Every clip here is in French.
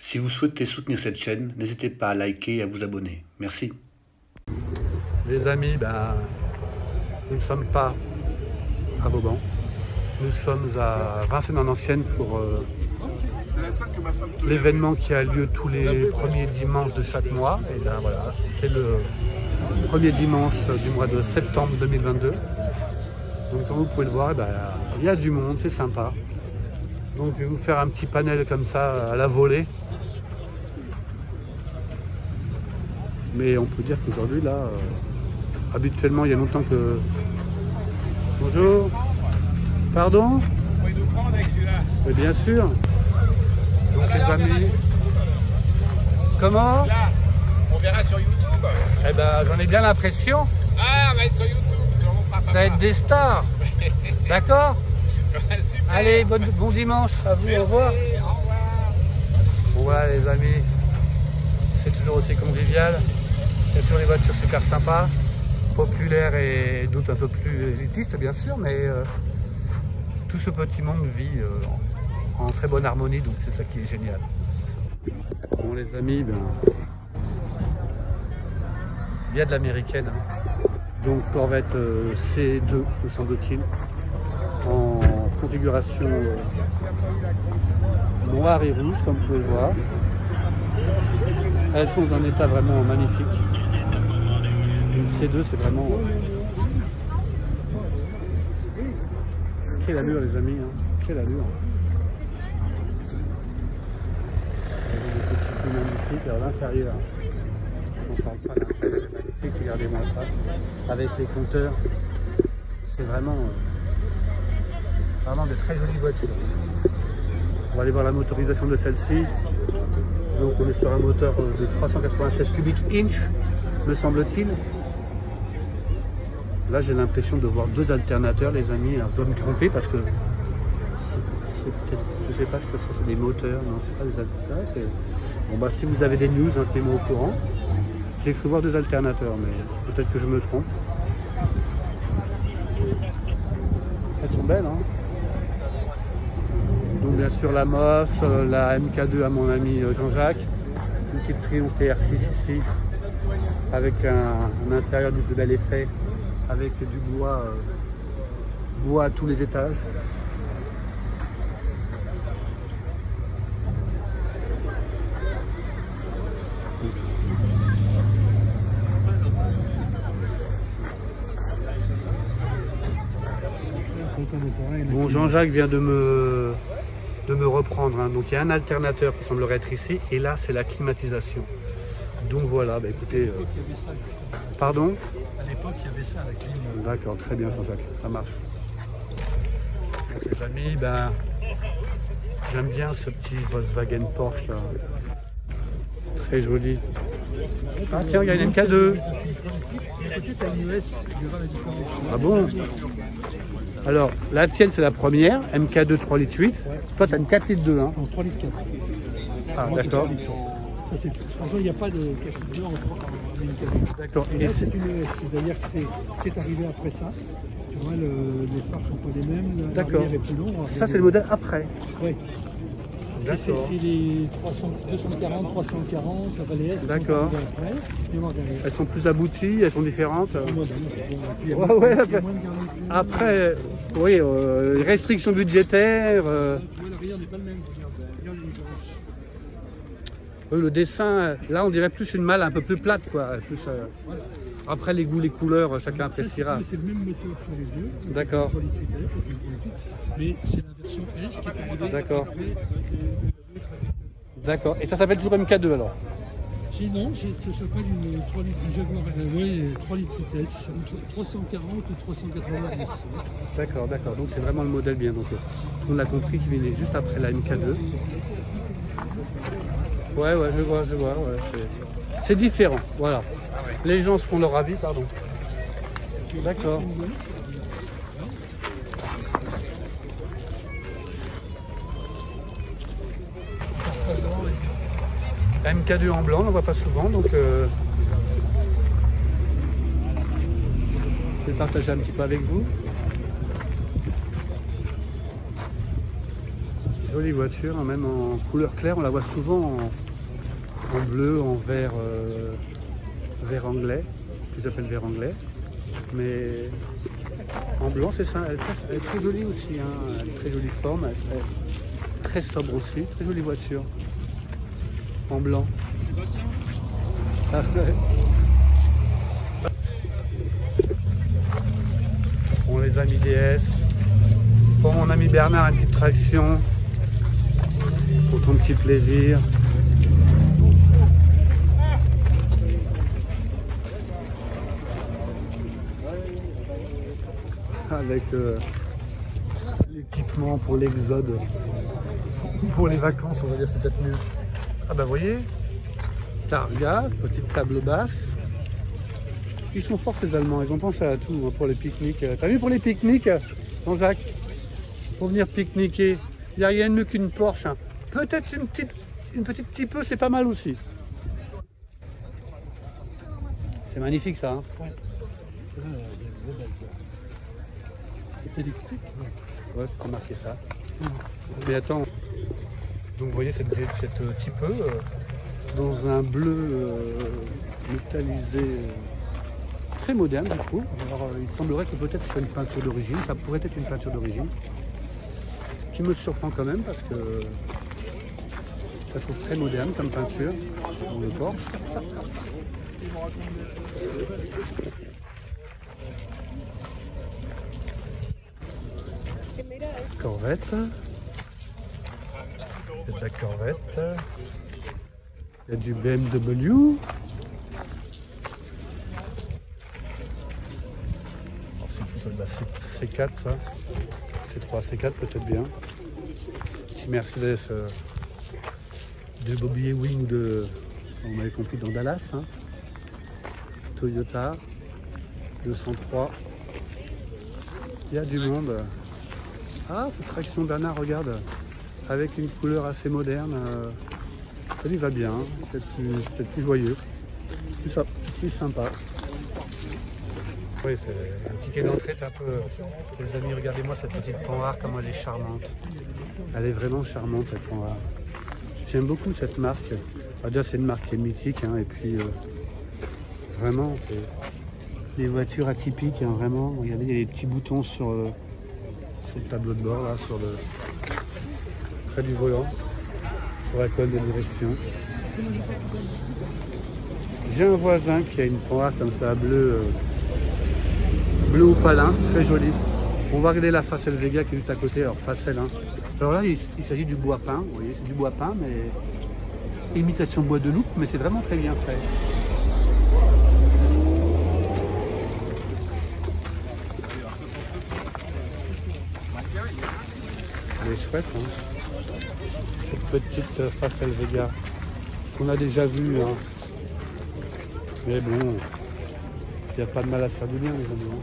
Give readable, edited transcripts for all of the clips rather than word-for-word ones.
Si vous souhaitez soutenir cette chaîne, n'hésitez pas à liker et à vous abonner. Merci. Les amis, nous ne sommes pas à Vauban. Nous sommes à Vincennes-en-Ancienne pour l'événement qui a lieu tous les premiers dimanches de chaque mois. Et là, voilà, c'est le premier dimanche du mois de septembre 2022. Donc comme vous pouvez le voir, il y a du monde, c'est sympa. Donc je vais vous faire un petit panel comme ça à la volée. Mais on peut dire qu'aujourd'hui, là, habituellement, il y a longtemps que... Bonjour. Pardon? Vous pouvez nous prendre avec celui-là? Oui, bien sûr. Donc les amis... Comment? Là, on verra sur YouTube. Eh ben, j'en ai bien l'impression. Ah, on va être sur YouTube. Ça va être des stars. D'accord? Super. Allez, bon dimanche à vous. Merci, au revoir. Au revoir. Ouais, les amis, c'est toujours aussi convivial. Il y a toujours des voitures super sympas, populaires et d'autres un peu plus élitistes, bien sûr, mais tout ce petit monde vit en très bonne harmonie, donc c'est ça qui est génial. Bon, les amis, il y a de l'américaine, hein. Donc Corvette C2, me semble-t-il, en configuration noir et rouge, comme vous pouvez le voir. Elles sont dans un état vraiment magnifique. Une C2, c'est vraiment... Quelle allure, les amis, hein. Quelle allure. Des petits coups magnifiques. Alors l'intérieur, on parle pas d'intérieur, c'est magnifique, regardez-moi ça. Avec les compteurs, c'est vraiment de très jolies voitures. On va aller voir la motorisation de celle-ci. Donc on est sur un moteur de 396 cubic inch, me semble-t-il. Là j'ai l'impression de voir deux alternateurs, les amis. Alors, je dois me tromper parce que c'est peut-être, je sais pas ce que c'est des moteurs, non c'est pas des alternateurs. Bon si vous avez des news, tenez-moi au courant. J'ai cru voir deux alternateurs, mais peut-être que je me trompe. Elles sont belles, hein. Donc bien sûr la Moss, la MK2 à mon ami Jean-Jacques, une petite Triumph TR6 ici, avec un intérieur du plus bel effet, avec du bois à tous les étages. Bon, Jean-Jacques vient de me reprendre, hein. Donc il y a un alternateur qui semblerait être ici, et là c'est la climatisation. Donc voilà, écoutez... Pardon? À l'époque, il y avait ça, la clim. D'accord, très bien Jean-Jacques, ça marche. Donc, les amis, j'aime bien ce petit Volkswagen Porsche là. Très joli. Ah tiens, il y a une MK2. Ah bon? Alors, la tienne c'est la première, MK2 3,8 litres. Ouais. Toi tu as une 4 litres 2, hein? Non, 3 litres 4. Ah d'accord. Franchement, il n'y a pas de 4 litres 2 en MK2. D'accord. Et là, c'est une ES, c'est-à-dire que c'est ce qui est arrivé après ça. Tu vois, les phares ne sont pas les mêmes. D'accord. Est plus long. Ça c'est le modèle après. Oui. C'est les 240, 340, les S. D'accord. Elles sont plus abouties, elles sont différentes. Ouais, après, oui, restrictions budgétaires. Regarde, n'est pas le même. Regarde les différences. Le dessin, là on dirait plus une malle un peu plus plate, quoi. Plus, après les goûts, les couleurs, chacun appréciera. C'est le même moteur sur les deux. D'accord. Mais c'est la version S qui est arrivée. D'accord. D'accord. Et ça s'appelle toujours MK2 alors? Sinon, ça s'appelle une 3 litres Jaguar, 3 litres S, 340 ou 390. D'accord, d'accord. Donc c'est vraiment le modèle bien. Donc on l'a compris qu'il venait juste après la MK2. Ouais, je vois. Ouais, c'est différent, voilà. Les gens se font leur avis, pardon. D'accord. MK2 en blanc, on n'en voit pas souvent, donc je vais partager un petit peu avec vous. Jolie voiture, hein, même en couleur claire, on la voit souvent en bleu, en vert, vert anglais, qu'ils appellent vert anglais. Mais en blanc, c'est ça, elle est très jolie aussi, hein, elle a une très jolie forme, elle est très sobre aussi, très jolie voiture. En blanc. Sébastien. Ah, ouais. Bon, les amis DS. Pour mon ami Bernard, une petite traction. Pour ton petit plaisir. Avec l'équipement pour l'exode. Pour les vacances, on va dire, c'est peut-être mieux. Ah bah vous voyez, targa, petite table basse. Ils sont forts ces Allemands, ils ont pensé à tout hein, pour les pique-niques. T'as vu pour les pique-niques, Jean-Jacques? Pour venir pique-niquer, il n'y a rien de mieux qu'une Porsche. Hein. Peut-être une petite petit peu, c'est pas mal aussi. C'est magnifique ça. Hein. C'est électrique. Ouais, c'est marqué ça. Mais attends. Donc vous voyez cette type dans un bleu métallisé très moderne du coup. Alors il semblerait que peut-être ce soit une peinture d'origine, ça pourrait être une peinture d'origine. Ce qui me surprend quand même parce que ça trouve très moderne comme peinture dans le Porsche. Corvette. Il y a de la Corvette, il y a du BMW. C'est de la C4 ça, C3, C4 peut-être bien. Petit Mercedes de Bobby Ewing de, on avait compris dans Dallas. Hein. Toyota 203. Il y a du monde. Ah, cette traction d'Anna, regarde. Avec une couleur assez moderne, ça lui va bien, c'est peut-être plus joyeux, plus sympa. Oui, c'est un ticket d'entrée, un peu. Les amis, regardez-moi cette petite Panhard, comme elle est charmante. Elle est vraiment charmante cette Panhard. J'aime beaucoup cette marque. Ah, déjà, c'est une marque qui est mythique, hein, et puis vraiment, c'est des voitures atypiques, hein, vraiment. Regardez, il y a des petits boutons sur le tableau de bord, là, près du volant, sur la colle de direction. J'ai un voisin qui a une Panhard comme ça, bleu opalin, c'est très joli. On va regarder la Facel Vega qui est juste à côté, alors Facel. Hein. Alors là, il s'agit du bois peint, vous voyez, c'est du bois peint, mais imitation bois de loup, mais c'est vraiment très bien fait. Elle est chouette, hein. Cette petite Facel Vega qu'on a déjà vue, hein. Mais bon, il n'y a pas de mal à se faire du bien, les amis. Hein.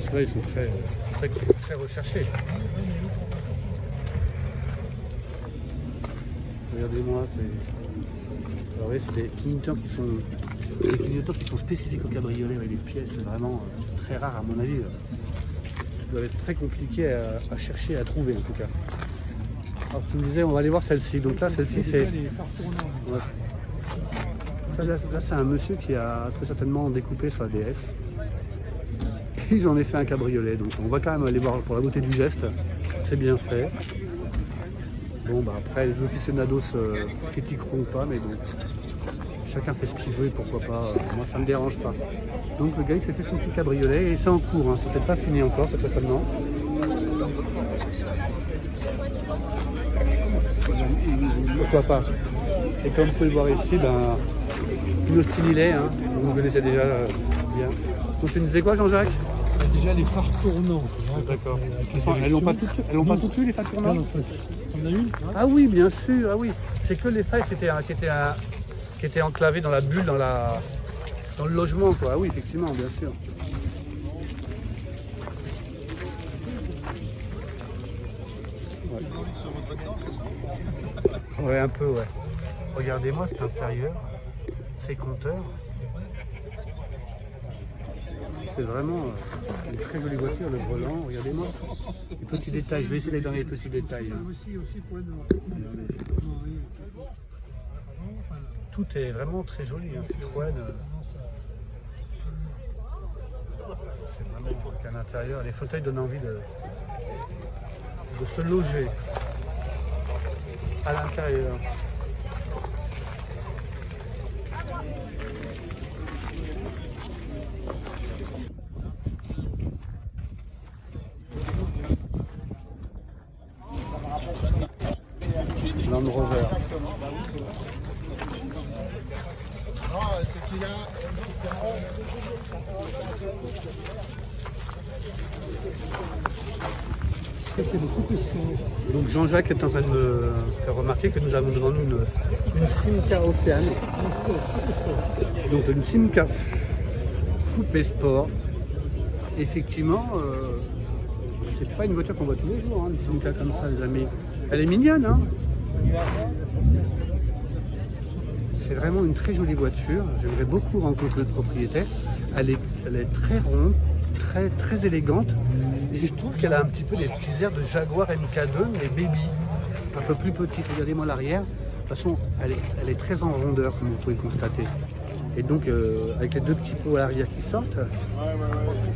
Ceux-là, ils sont très recherchés. Regardez-moi, alors, vous voyez, c'est des clignotants qui sont spécifiques au cabriolet, avec des pièces vraiment très rares à mon avis. Ça doit être très compliqué à chercher, à trouver en tout cas. Alors tu me disais, on va aller voir celle-ci. Donc là, celle-ci, c'est... Ouais. Là, c'est un monsieur qui a très certainement découpé sur la DS. Ils en ont fait un cabriolet, donc on va quand même aller voir pour la beauté du geste. C'est bien fait. Bon, bah après, les aficionados critiqueront pas, mais bon, chacun fait ce qu'il veut et pourquoi pas. Moi, ça me dérange pas. Donc le gars, il s'est fait son petit cabriolet et c'est en cours. Hein. C'est peut-être pas fini encore, c'est très seulement. Pourquoi pas. Et comme vous pouvez le voir ici, ben, Pinot Stylillet, hein, vous connaissez déjà bien. Donc tu me disais quoi, Jean-Jacques? Déjà les phares tournants. D'accord. Elles n'ont pas toutes eu les phares tournants? On a une? Ah oui, bien sûr, ah oui. C'est que les phares qui étaient enclavés dans la bulle, dans le logement, quoi. Ah oui, effectivement, bien sûr. Ouais. Ouais, un peu, ouais. Regardez-moi cet intérieur. ces compteurs. C'est vraiment une très jolie voiture, le volant. Regardez-moi. Les petits détails, je vais essayer d'aller dans les petits détails. Hein. Tout est vraiment très joli, hein. Citroën. C'est vraiment qu'à l'intérieur, les fauteuils donnent envie de se loger à l'intérieur. Land Rover. Donc Jean-Jacques est en train de me faire remarquer que nous avons devant nous une Simca Océane. Donc une Simca coupé sport. Effectivement, c'est pas une voiture qu'on voit tous les jours, hein, une Simca comme ça, les amis. Elle est mignonne, hein. C'est vraiment une très jolie voiture. J'aimerais beaucoup rencontrer le propriétaire. Elle est très ronde, très élégante. Et je trouve qu'elle a un petit peu des petits airs de Jaguar MK2, mais baby. Un peu plus petite. Regardez-moi l'arrière. De toute façon, elle est très en rondeur, comme vous pouvez le constater. Et donc, avec les deux petits pots à l'arrière qui sortent,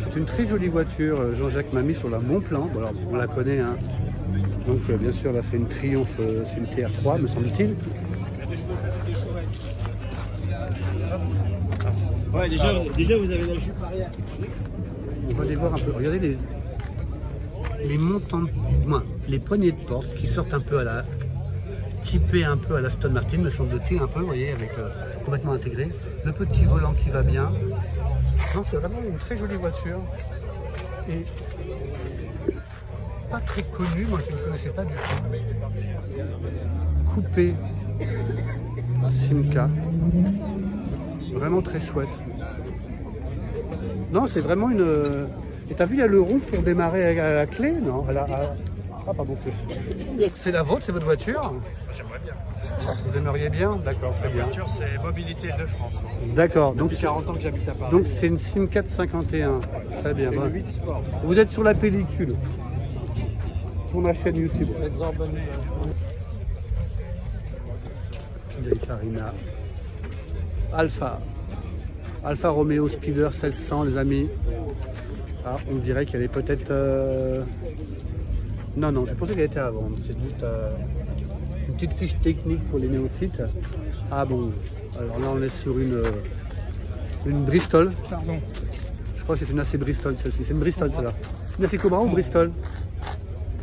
c'est une très jolie voiture. Jean-Jacques m'a mis sur la bon plan. Bon, alors, on la connaît, hein. Donc, bien sûr, là, c'est une Triumph, c'est une TR3, me semble-t-il. Ouais, déjà vous avez la jupe arrière. On va aller voir un peu. Regardez les montants, les poignées de porte qui sortent un peu à la typée un peu à la Aston Martin, me semble-t-il, un peu, vous voyez, avec complètement intégré. Le petit volant qui va bien. Non, c'est vraiment une très jolie voiture. Et pas très connue, moi je ne connaissais pas du tout. Coupé Simca. Vraiment très chouette. Non, c'est vraiment une... Et t'as vu, il y a le rond pour démarrer à la clé, non? Ah, pardon, plus. C'est la vôtre, c'est votre voiture? J'aimerais bien. Vous aimeriez bien? D'accord, très bien. La voiture, c'est Mobilité de France. D'accord. Donc, depuis 40 ans que j'habite à Paris. Donc c'est une Simca 51. Très bien. C'est le 8 Sport. Vous êtes sur la pellicule. Sur ma chaîne YouTube. Hyundai Farina. Alfa Romeo Speeder 1600, les amis. Ah, on dirait qu'elle est peut-être... Non, je pensais qu'elle était à vendre. C'est juste une petite fiche technique pour les néophytes. Ah bon, alors là on est sur une Bristol. Pardon. Je crois que c'est une AC Bristol celle-ci. C'est une Bristol celle-là. C'est une AC Cobra ou Bristol?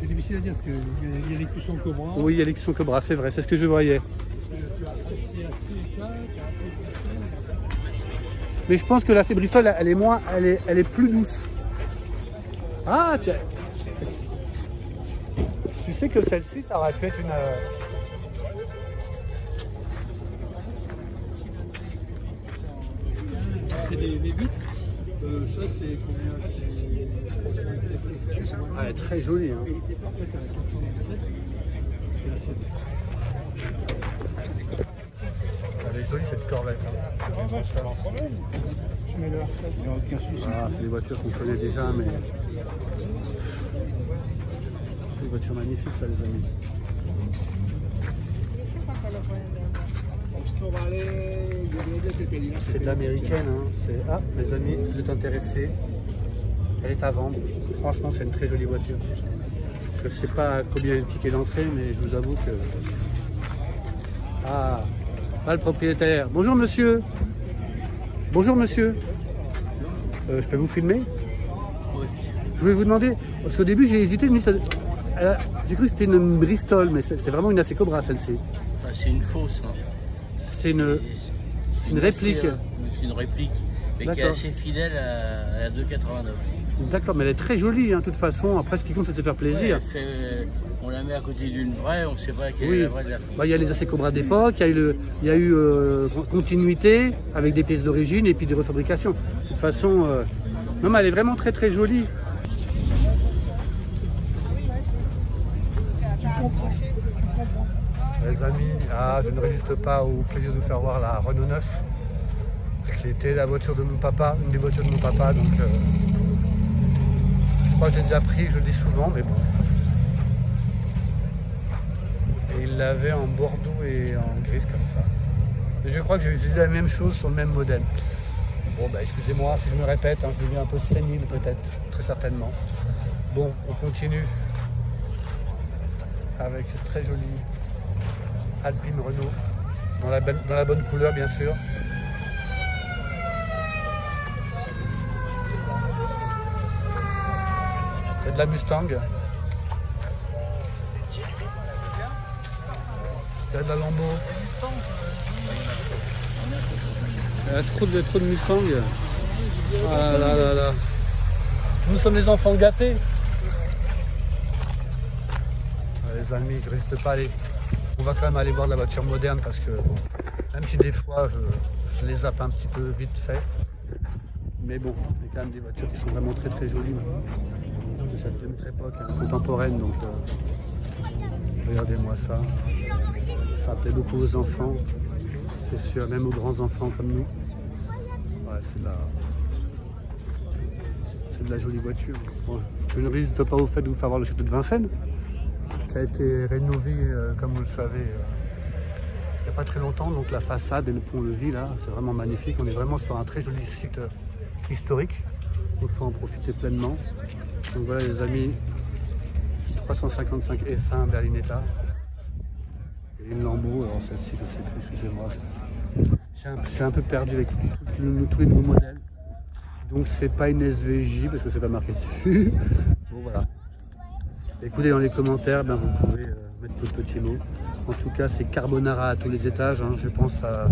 C'est difficile à dire parce qu'il y a les coussins Cobra. Oui, il y a les qui sont Cobra, c'est vrai, c'est ce que je voyais. Mais je pense que l'AC Bristol, elle est plus douce. Ah, tu sais que celle-ci, ça aurait pu être une... C'est des bébés. Ça, c'est combien? Ah, elle est très jolie. Hein. Elle est jolie cette Corvette. Hein. Ah, c'est des voitures qu'on connaît déjà, mais c'est des voitures magnifiques, ça, les amis. C'est de l'américaine. Hein. Ah, les amis, si vous êtes intéressés, elle est à vendre. Franchement, c'est une très jolie voiture. Je ne sais pas combien est le ticket d'entrée, mais je vous avoue que... Ah, là le propriétaire. Bonjour monsieur. Bonjour monsieur. Je peux vous filmer? Oui. Je voulais vous demander, parce qu'au début j'ai hésité, mais j'ai cru que c'était une Bristol, mais c'est vraiment une AC Cobra celle-ci. Enfin, c'est une fausse. Hein. C'est une réplique. C'est une réplique, mais qui est assez fidèle à la 289. D'accord, mais elle est très jolie, hein, de toute façon. Après, ce qui compte, c'est de se faire plaisir. Ouais, on la met à côté d'une vraie, on ne sait pas quelle est la vraie de la fausse. Bah, il y a les AC Cobra d'époque, il y a eu continuité avec des pièces d'origine et puis des refabrications. De toute façon, non, mais elle est vraiment très très jolie. Les amis, je ne résiste pas au plaisir de vous faire voir la Renault 9. qui était la voiture de mon papa, une des voitures de mon papa, donc je crois que j'ai déjà pris, je le dis souvent, mais bon. Et il l'avait en bordeaux et en grise comme ça. Et je crois que j'ai utilisé la même chose sur le même modèle. Bon, bah excusez-moi si je me répète, hein, je deviens un peu sénile peut-être, très certainement. Bon, on continue avec cette très jolie Alpine Renault, dans la bonne couleur bien sûr. Il y a de la Mustang. Il y a de la Lambo. Il y a trop de Mustang. Ah là là là. Nous sommes les enfants gâtés. Ah, les amis, je résiste pas à aller. On va quand même aller voir de la voiture moderne parce que bon, même si des fois je les zappe un petit peu vite fait. Mais bon, c'est quand même des voitures qui sont vraiment très très jolies de cette même époque, hein, contemporaine. Donc regardez-moi ça. Ça plaît beaucoup aux enfants, c'est sûr, même aux grands enfants comme nous. Ouais, c'est de la jolie voiture. Bon, je ne résiste pas au fait de vous faire voir le château de Vincennes, qui a été rénové, comme vous le savez, il n'y a pas très longtemps. Donc la façade et le pont-levis, là, c'est vraiment magnifique. On est vraiment sur un très joli site historique, donc il faut en profiter pleinement. Donc voilà les amis, 355 F1 Berlinetta. Et une Lambo, alors celle-ci, je sais plus, excusez-moi. Je suis un peu perdu avec tous les nouveaux modèles. Donc c'est pas une SVJ parce que c'est pas marqué dessus. Bon voilà. Écoutez dans les commentaires, ben, vous pouvez mettre vos petits mots. En tout cas, c'est carbonara à tous les étages. Hein. Je pense à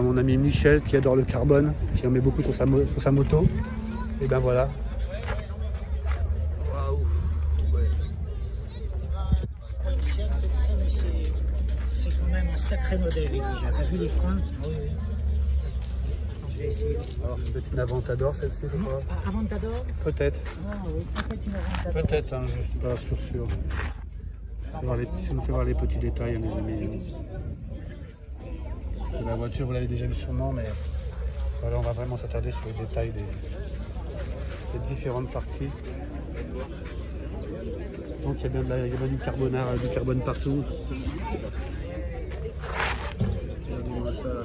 mon ami Michel qui adore le carbone, qui en met beaucoup sur sa moto. Et ben voilà. Waouh. C'est quand même un sacré modèle déjà. T'as vu les freins? Ah oui, oui. Je vais essayer. Alors c'est peut-être une Aventador celle-ci, je crois. Ah, Aventador? Peut-être. Ah oui, peut-être une Aventador. Peut-être, hein, je suis pas sûr. Je vous fais voir les petits détails, mes amis. Parce que la voiture, vous l'avez déjà vu sûrement, mais voilà, on va vraiment s'attarder sur les détails des différentes parties. Donc il y a bien du carbonara, du carbone partout. Regardez-moi ça.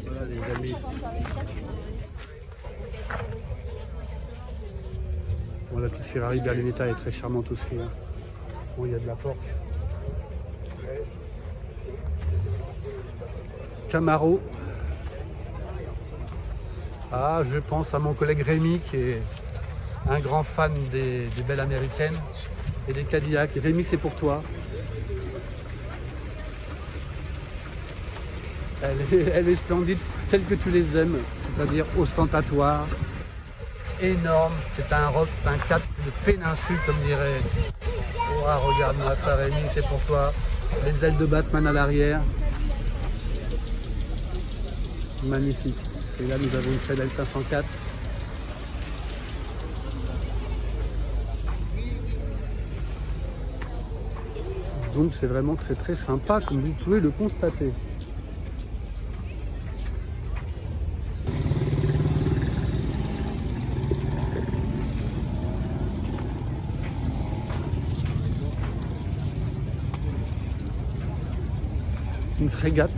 Voilà les amis. Bon, la petite Ferrari Berlinetta est très charmante aussi. Hein. Bon, il y a de la Porsche. Camaro. Ah, je pense à mon collègue Rémi qui est un grand fan des belles américaines et des Cadillacs. Rémi, c'est pour toi. Elle est splendide, telle que tu les aimes, c'est-à-dire ostentatoire, énorme. C'est un rock, c'est un 4 de péninsule, comme dirait. Oh, regarde-moi ça, Rémi, c'est pour toi. Les ailes de Batman à l'arrière. Magnifique. Et là, nous avons une Fedel 504. Donc, c'est vraiment très très sympa, comme vous pouvez le constater. Une frégate.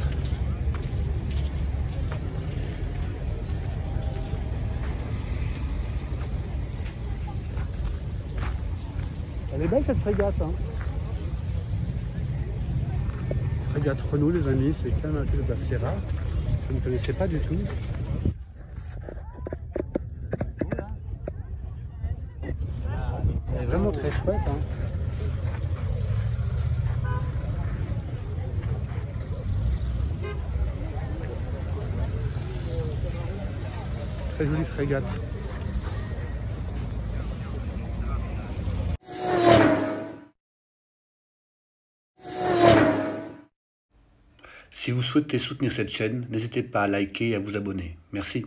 Elle est belle cette frégate. Hein. Frégate Renault les amis, c'est quand même un peu assez rare. Je ne connaissais pas du tout. Elle est vraiment très chouette. Hein. Très jolie frégate. Si vous souhaitez soutenir cette chaîne, n'hésitez pas à liker et à vous abonner. Merci.